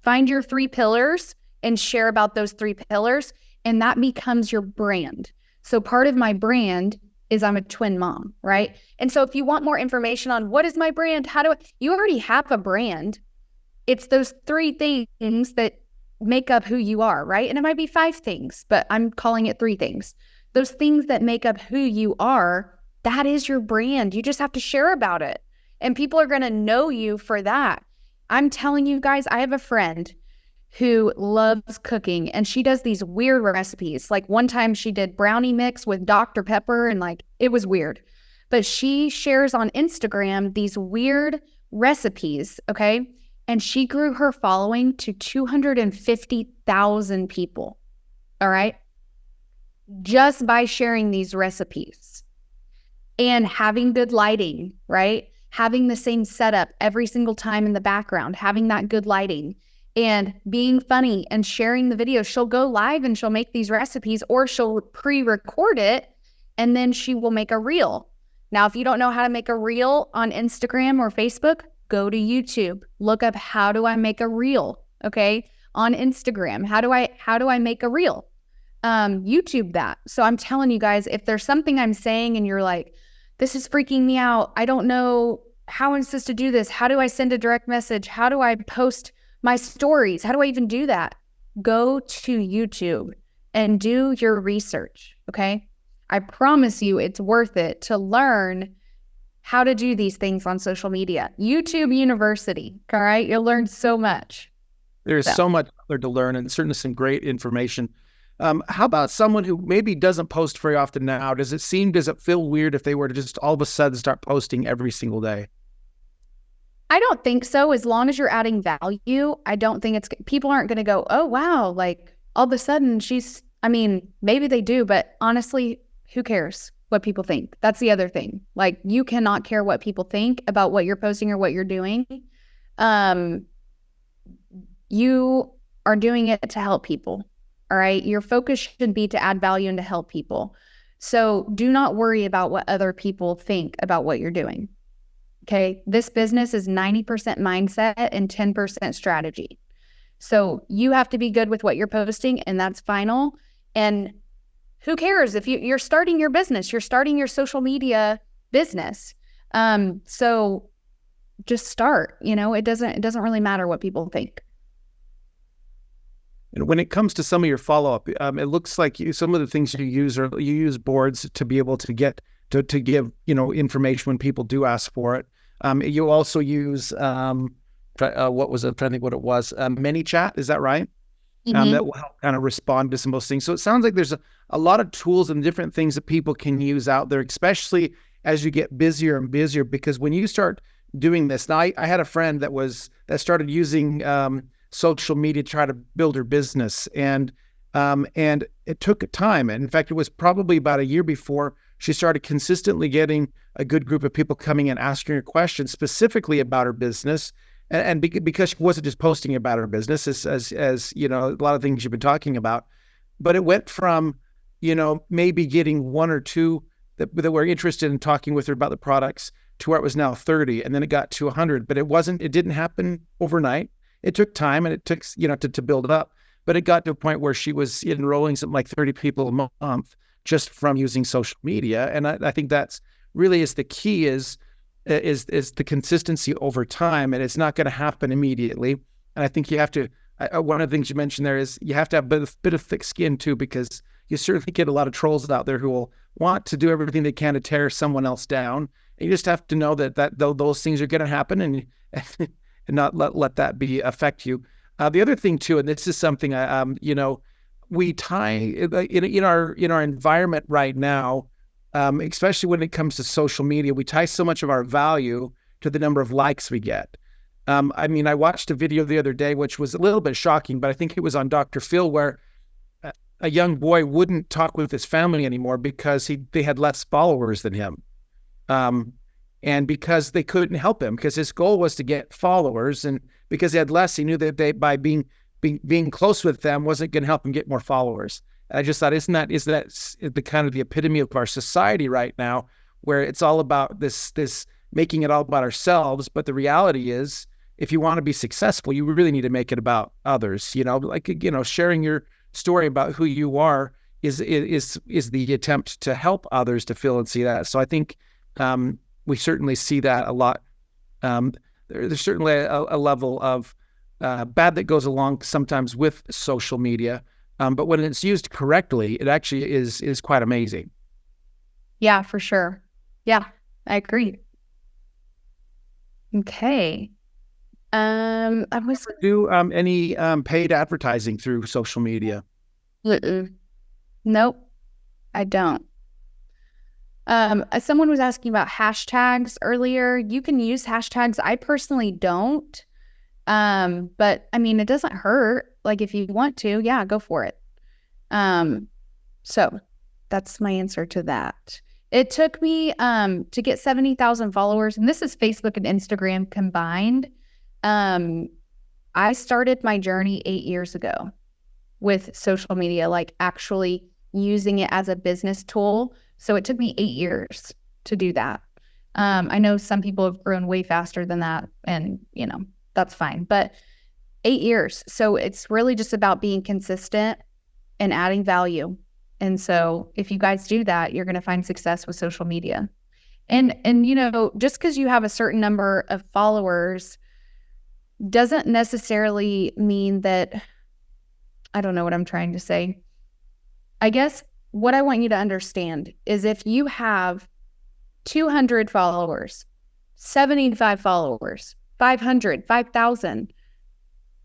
find your 3 pillars and share about those 3 pillars. And that becomes your brand. So part of my brand is I'm a twin mom, right? And so if you want more information on what is my brand, you already have a brand. It's those 3 things that make up who you are, right? And it might be 5 things, but I'm calling it 3 things. Those things that make up who you are, that is your brand. You just have to share about it. And people are going to know you for that. I'm telling you guys, I have a friend who loves cooking and she does these weird recipes. Like one time she did brownie mix with Dr. Pepper and it was weird. But she shares on Instagram these weird recipes, okay? And she grew her following to 250,000 people, all right? Just by sharing these recipes and having good lighting, right? Having the same setup every single time in the background, having that good lighting and being funny and sharing the video. She'll go live and she'll make these recipes, or she'll pre-record it and then she will make a reel. Now, if you don't know how to make a reel on Instagram or Facebook, go to YouTube, look up how do I make a reel, okay? On Instagram, how do I make a reel? YouTube that. So I'm telling you guys, if there's something I'm saying and you're like, this is freaking me out, I don't know how I'm supposed to do this. How do I send a direct message? How do I post my stories? How do I even do that? Go to YouTube and do your research, okay? I promise you it's worth it to learn how to do these things on social media. YouTube University, all right? You'll learn so much. There's so much there to learn and certainly some great information. How about someone who maybe doesn't post very often now? Does it feel weird if they were to just all of a sudden start posting every single day? I don't think so. As long as you're adding value, I don't think people aren't going to go, oh, wow, like all of a sudden maybe they do, but honestly, who cares what people think? That's the other thing. Like, you cannot care what people think about what you're posting or what you're doing. You are doing it to help people. All right. Your focus should be to add value and to help people. So do not worry about what other people think about what you're doing. Okay. This business is 90% mindset and 10% strategy. So you have to be good with what you're posting, and that's final. And who cares if you're starting your business, you're starting your social media business. So just start, it doesn't really matter what people think. And when it comes to some of your follow-up, it looks like some of the things you use boards to be able to get to give, information when people do ask for it. You also use, what was it? I'm trying to think what it was. ManyChat, is that right? Mm-hmm. That will help kind of respond to some of those things. So it sounds like there's a lot of tools and different things that people can use out there, especially as you get busier and busier, because when you start doing this, now I had a friend that started using social media to try to build her business. And it took time. And in fact, it was probably about a year before she started consistently getting a good group of people coming and asking her questions specifically about her business. because she wasn't just posting about her business, as you know, a lot of things you've been talking about, but it went from, you know, maybe getting one or two that were interested in talking with her about the products to where it was now 30, and then it got to 100. But it didn't happen overnight. It took time, and it took, you know, to build it up. But it got to a point where she was enrolling something like 30 people a month just from using social media. And I think that's really is the key is the consistency over time, and it's not going to happen immediately. And I think you have to, one of the things you mentioned there is you have to have a bit of thick skin too, because you certainly get a lot of trolls out there who will want to do everything they can to tear someone else down. And you just have to know that those things are going to happen, and not let that affect you. The other thing too, and this is something you know, we tie in our environment right now, especially when it comes to social media, we tie so much of our value to the number of likes we get. I mean, I watched a video the other day, which was a little bit shocking, but I think it was on Dr. Phil, where a young boy wouldn't talk with his family anymore because they had less followers than him. And because they couldn't help him, because his goal was to get followers, and because he had less, he knew that by being close with them wasn't going to help him get more followers. And I just thought, isn't that the kind of the epitome of our society right now, where it's all about this making it all about ourselves? But the reality is, if you want to be successful, you really need to make it about others. You know, like, you know, sharing your story about who you are is the attempt to help others to feel and see that. So I think we certainly see that a lot. There's certainly a level of bad that goes along sometimes with social media, but when it's used correctly, it actually is quite amazing. Yeah, for sure. Yeah, I agree. Okay. I was Do any paid advertising through social media? Nope, I don't. Someone was asking about hashtags earlier. You can use hashtags. I personally don't. But I mean, it doesn't hurt. Like, if you want to, yeah, go for it. So that's my answer to that. It took me to get 70,000 followers, and this is Facebook and Instagram combined. I started my journey 8 years ago with social media, like actually using it as a business tool. So it took me 8 years to do that. I know some people have grown way faster than that, and you know, that's fine, but 8 years. So it's really just about being consistent and adding value. And so if you guys do that, you're going to find success with social media. And you know, just because you have a certain number of followers doesn't necessarily mean that, I don't know what I'm trying to say. I guess what I want you to understand is if you have 200 followers, 75 followers, 500, 5,000,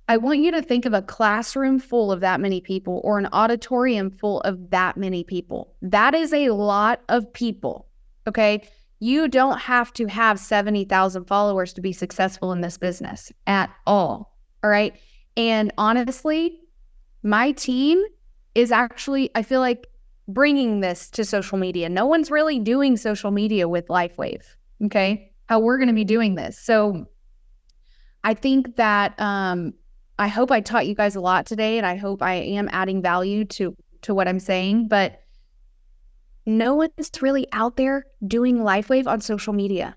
I want you to think of a classroom full of that many people, or an auditorium full of that many people. That is a lot of people, okay? You don't have to have 70,000 followers to be successful in this business at all right? And honestly, my team is actually, I feel like, bringing this to social media. No one's really doing social media with LifeWave, okay? How we're going to be doing this. So I think that I hope I taught you guys a lot today, and I hope I am adding value to what I'm saying, but no one's really out there doing LifeWave on social media.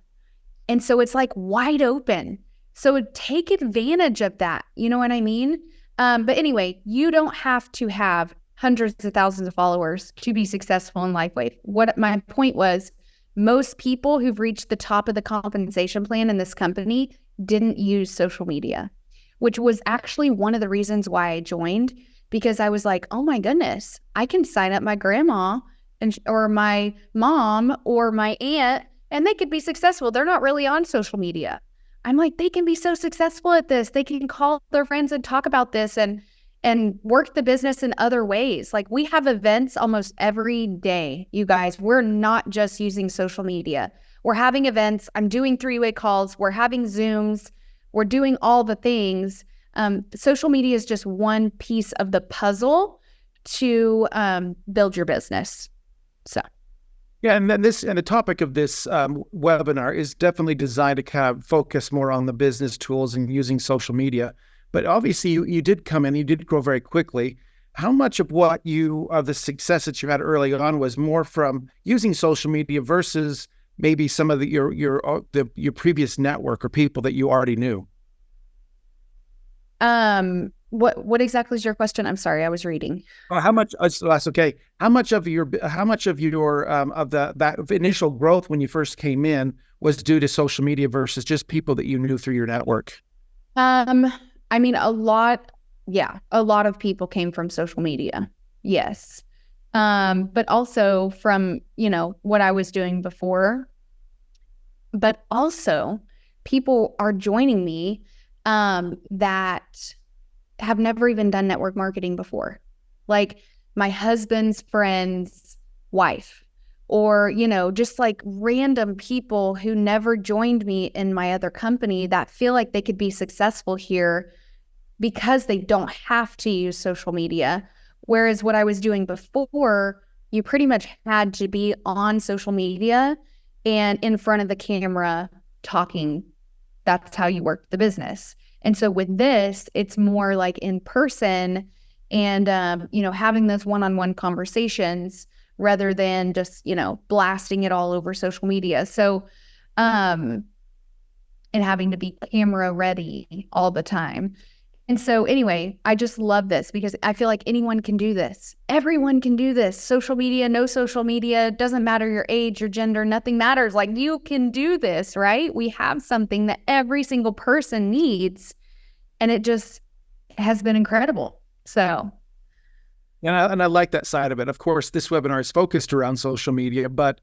And so it's like wide open. So take advantage of that. You know what I mean? But anyway, you don't have to have hundreds of thousands of followers to be successful in LifeWave. What my point was, most people who've reached the top of the compensation plan in this company didn't use social media, which was actually one of the reasons why I joined, because I was like, oh my goodness, I can sign up my grandma or my mom or my aunt, and they could be successful. They're not really on social media. I'm like, they can be so successful at this. They can call their friends and talk about this and work the business in other ways. Like, we have events almost every day, you guys. We're not just using social media. We're having events. I'm doing 3-way calls. We're having Zooms. We're doing all the things. Social media is just one piece of the puzzle to build your business. So Yeah, and then the topic of this webinar is definitely designed to kind of focus more on the business tools and using social media. But obviously, you did come in, you did grow very quickly. How much of the success that you had early on was more from using social media versus maybe some of your previous network or people that you already knew? What exactly is your question? I'm sorry, I was reading. How much? So that's okay. How much of that initial growth when you first came in was due to social media versus just people that you knew through your network? I mean, a lot of people came from social media. Yes. But also from, what I was doing before. But also people are joining me that have never even done network marketing before. Like my husband's friend's wife, or, just like random people who never joined me in my other company that feel like they could be successful here because they don't have to use social media. Whereas what I was doing before, you pretty much had to be on social media and in front of the camera talking. That's how you worked the business. And so with this, it's more like in person and, having those one-on-one conversations rather than just, blasting it all over social media. So, and having to be camera ready all the time. And so anyway, I just love this because I feel like anyone can do this. Everyone can do this. Social media, no social media, doesn't matter your age, your gender, nothing matters. Like you can do this, right? We have something that every single person needs, and it just has been incredible. So. And I like that side of it. Of course, this webinar is focused around social media, but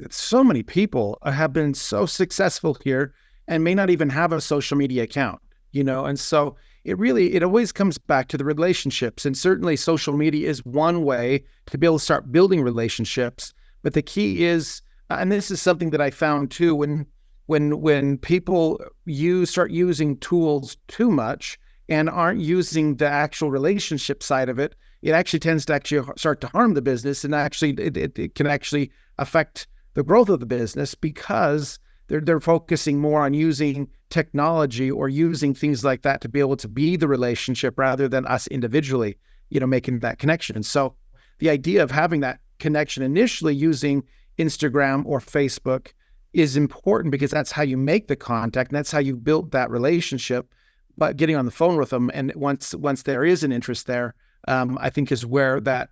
so many people have been so successful here and may not even have a social media account, and so it always comes back to the relationships. And certainly social media is one way to be able to start building relationships. But the key is, and this is something that I found too, when people start using tools too much and aren't using the actual relationship side of it, it actually tends to start to harm the business, and actually it can actually affect the growth of the business because they're focusing more on using technology or using things like that to be able to be the relationship rather than us individually, making that connection. So the idea of having that connection initially using Instagram or Facebook is important because that's how you make the contact and that's how you build that relationship. But getting on the phone with them, and once there is an interest there, I think is where that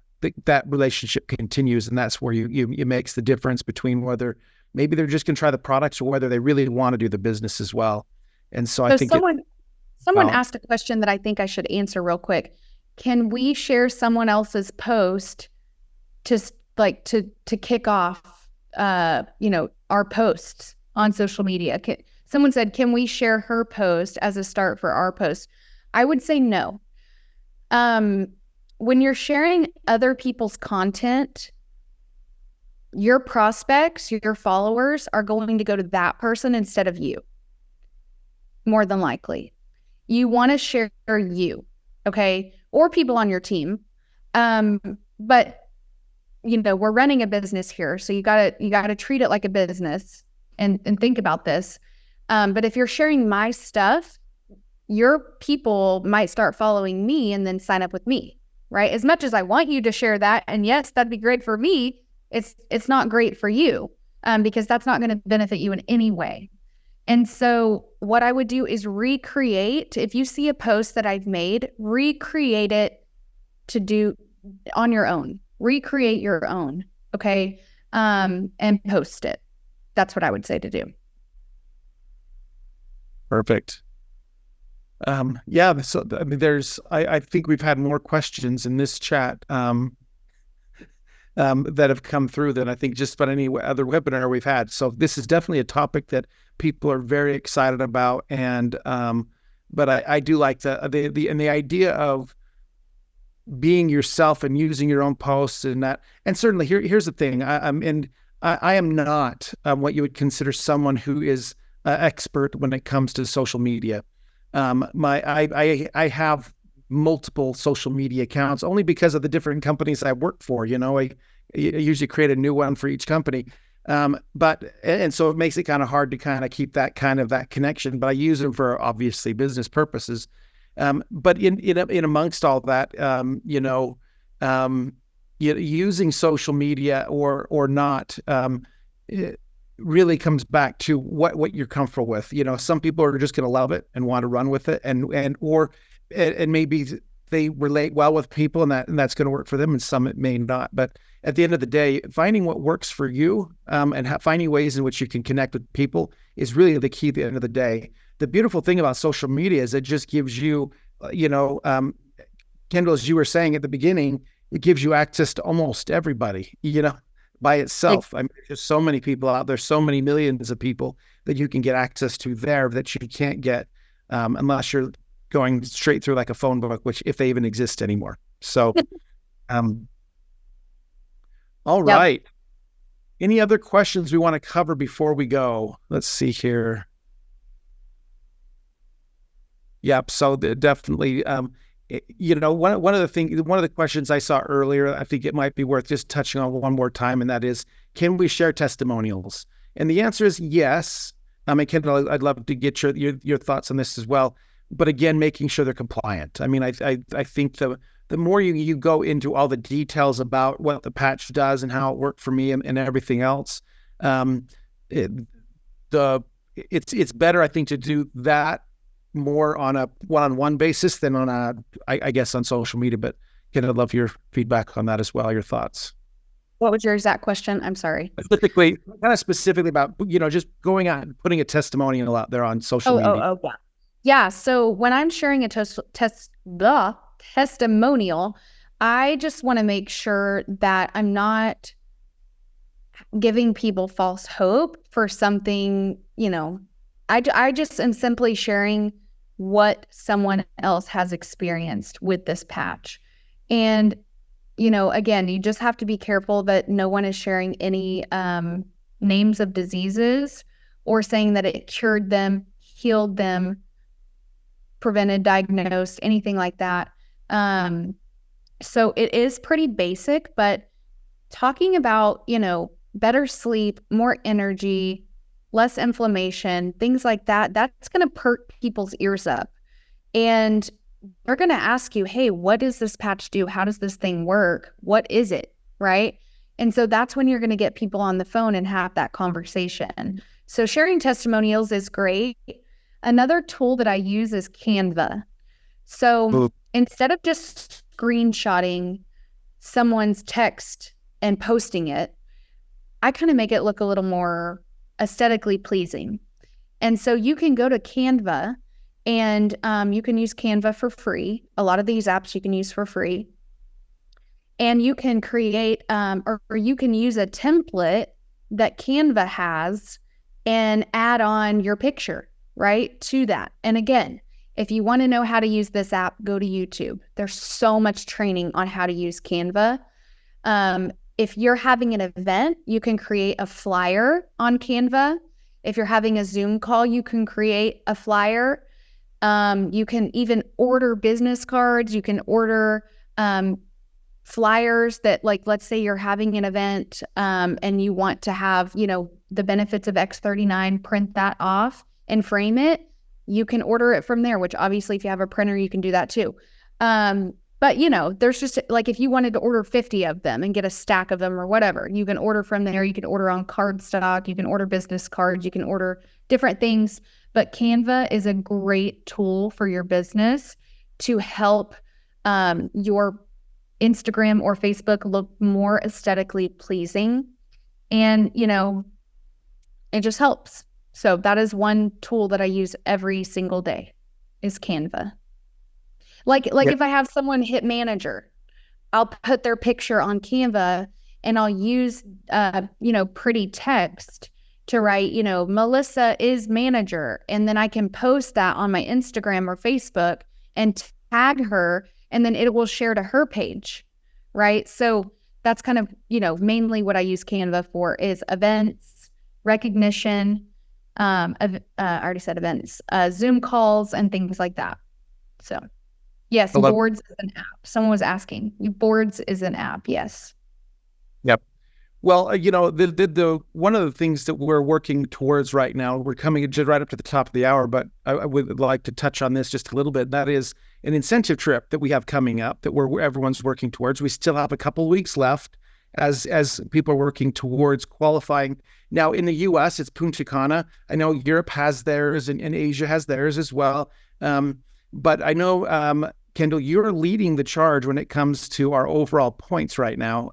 relationship continues, and that's where it makes the difference between whether maybe they're just going to try the products or whether they really want to do the business as well. And so I think someone asked a question that I think I should answer real quick. Can we share someone else's post to kick off, our posts on social media? Someone said, can we share her post as a start for our post? I would say no. When you're sharing other people's content, your prospects, your followers are going to go to that person instead of you. More than likely. You want to share you, okay? Or people on your team. But we're running a business here, so you gotta treat it like a business and think about this. But if you're sharing my stuff, your people might start following me and then sign up with me, right? As much as I want you to share that, and yes, that'd be great for me, it's not great for you because that's not going to benefit you in any way. And so what I would do is recreate. If you see a post that I've made, recreate it to do on your own. Recreate your own, okay? And post it. That's what I would say to do. Perfect. Yeah. So I mean, I think we've had more questions in this chat that have come through than I think just about any other webinar we've had. So this is definitely a topic that people are very excited about. And but I do like the idea of being yourself and using your own posts and that. And certainly here's the thing. I am not what you would consider someone who is expert when it comes to social media. I have multiple social media accounts only because of the different companies I work for. I you usually create a new one for each company. And so it makes it kind of hard to kind of keep that connection, but I use them for obviously business purposes. But in amongst all that, using social media or not, it really comes back to what you're comfortable with. Some people are just going to love it and want to run with it, and maybe they relate well with people, and that's going to work for them, and some it may not. But at the end of the day, finding what works for you, and finding ways in which you can connect with people is really the key at the end of the day. The beautiful thing about social media is it just gives you, Kendall, as you were saying at the beginning, it gives you access to almost everybody, by itself. I mean, there's so many people out there, so many millions of people that you can get access to there that you can't get unless you're going straight through like a phone book, which if they even exist anymore. So, all right. Yep. Any other questions we want to cover before we go? Let's see here. Yep. So definitely, one of the questions I saw earlier, I think it might be worth just touching on one more time, and that is, can we share testimonials? And the answer is yes. I mean, Kendall, I'd love to get your thoughts on this as well. But again, making sure they're compliant. I mean, I think the more you go into all the details about what the patch does and how it worked for me and everything else, it's better, I think, to do that more on a one-on-one basis than on on social media. But Ken, I'd love your feedback on that as well, your thoughts. What was your exact question? I'm sorry. Specifically about, just going out and putting a testimonial out there on social media. Yeah. Yeah. So when I'm sharing a testimonial, I just want to make sure that I'm not giving people false hope for something, I just am simply sharing what someone else has experienced with this patch. And, again, you just have to be careful that no one is sharing any names of diseases or saying that it cured them, healed them, prevented, diagnosed, anything like that. So it is pretty basic, but talking about, better sleep, more energy, less inflammation, things like that, that's going to perk people's ears up. And they're going to ask you, hey, what does this patch do? How does this thing work? What is it? Right? And so that's when you're going to get people on the phone and have that conversation. So sharing testimonials is great. Another tool that I use is Canva. So instead of just screenshotting someone's text and posting it, I kind of make it look a little more aesthetically pleasing. And so you can go to Canva and you can use Canva for free. A lot of these apps you can use for free. And you can create or you can use a template that Canva has and add on your picture, right, to that. And again, if you want to know how to use this app, go to YouTube. There's so much training on how to use Canva. If you're having an event, you can create a flyer on Canva. If you're having a Zoom call, you can create a flyer. You can even order business cards. You can order flyers that, like, let's say you're having an event and you want to have, the benefits of X39, print that off and frame it. You can order it from there, which obviously if you have a printer, you can do that too. But, there's just like, if you wanted to order 50 of them and get a stack of them or whatever, you can order from there. You can order on cardstock. You can order business cards. You can order different things. But Canva is a great tool for your business to help your Instagram or Facebook look more aesthetically pleasing. And, it just helps. So that is one tool that I use every single day is Canva. Like if I have someone hit manager, I'll put their picture on Canva and I'll use, pretty text to write, Melissa is manager. And then I can post that on my Instagram or Facebook and tag her, and then it will share to her page, right? So that's kind of, mainly what I use Canva for is events, recognition, I already said events, Zoom calls and things like that. So yes, Boards is an app. Someone was asking. Boards is an app, yes. Yep. Well, the one of the things that we're working towards right now, we're coming just right up to the top of the hour, but I would like to touch on this just a little bit. That is an incentive trip that we have coming up that everyone's working towards. We still have a couple of weeks left as people are working towards qualifying. Now, in the U.S., it's Punta Cana. I know Europe has theirs and Asia has theirs as well. But I know, Kendall, you're leading the charge when it comes to our overall points right now.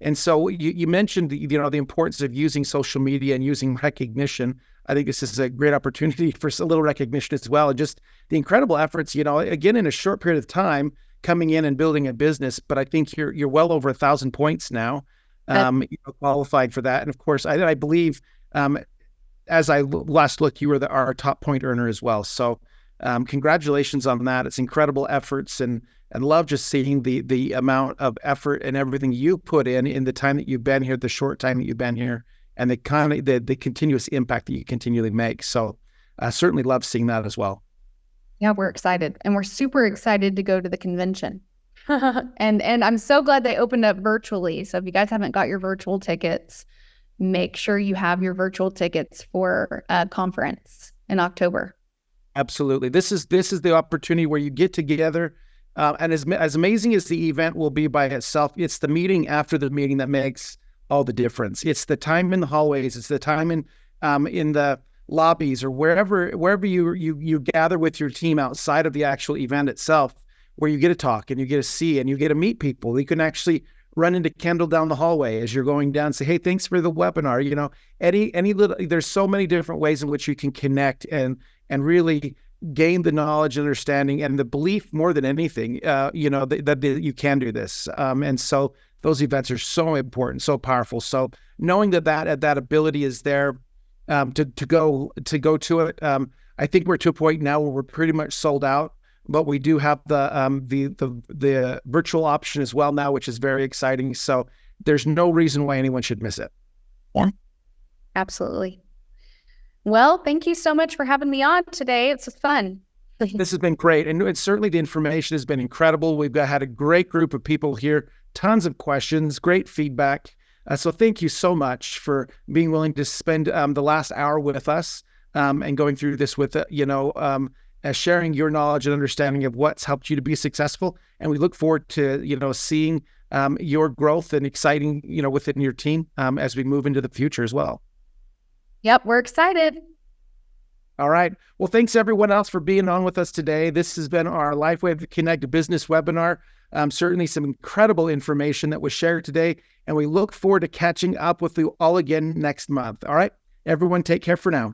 And so you mentioned the importance of using social media and using recognition. I think this is a great opportunity for a little recognition as well. And just the incredible efforts, again, in a short period of time, coming in and building a business. But I think you're well over 1,000 points now, qualified for that. And of course, I believe, as I last looked, you were our top point earner as well. So congratulations on that. It's incredible efforts, and love just seeing the amount of effort and everything you put in the time that you've been here, the short time that you've been here, and the continuous impact that you continually make. So I certainly love seeing that as well. Yeah, we're excited, and we're super excited to go to the convention. and I'm so glad they opened up virtually. So if you guys haven't got your virtual tickets, make sure you have your virtual tickets for a conference in October. Absolutely. This is the opportunity where you get together. And as amazing as the event will be by itself, it's the meeting after the meeting that makes all the difference. It's the time in the hallways. It's the time in the lobbies, or wherever you gather with your team outside of the actual event itself, where you get to talk and you get to see and you get to meet people. You can actually run into Kendall down the hallway as you're going down and say, hey, thanks for the webinar. Any little, there's so many different ways in which you can connect and really gain the knowledge, understanding, and the belief more than anything, that you can do this. And so those events are so important, so powerful. So knowing that ability is there, to go to it. I think we're to a point now where we're pretty much sold out, but we do have the virtual option as well now, which is very exciting. So there's no reason why anyone should miss it. Yeah, absolutely. Well, thank you so much for having me on today. It's fun. This has been great. And certainly the information has been incredible. We've had a great group of people here, tons of questions, great feedback. So thank you so much for being willing to spend the last hour with us, and going through this with, sharing your knowledge and understanding of what's helped you to be successful. And we look forward to, seeing your growth and exciting, within your team as we move into the future as well. Yep, we're excited. All right. Well, thanks everyone else for being on with us today. This has been our LifeWave Connect Business webinar. Certainly some incredible information that was shared today, and we look forward to catching up with you all again next month. All right, everyone, take care for now.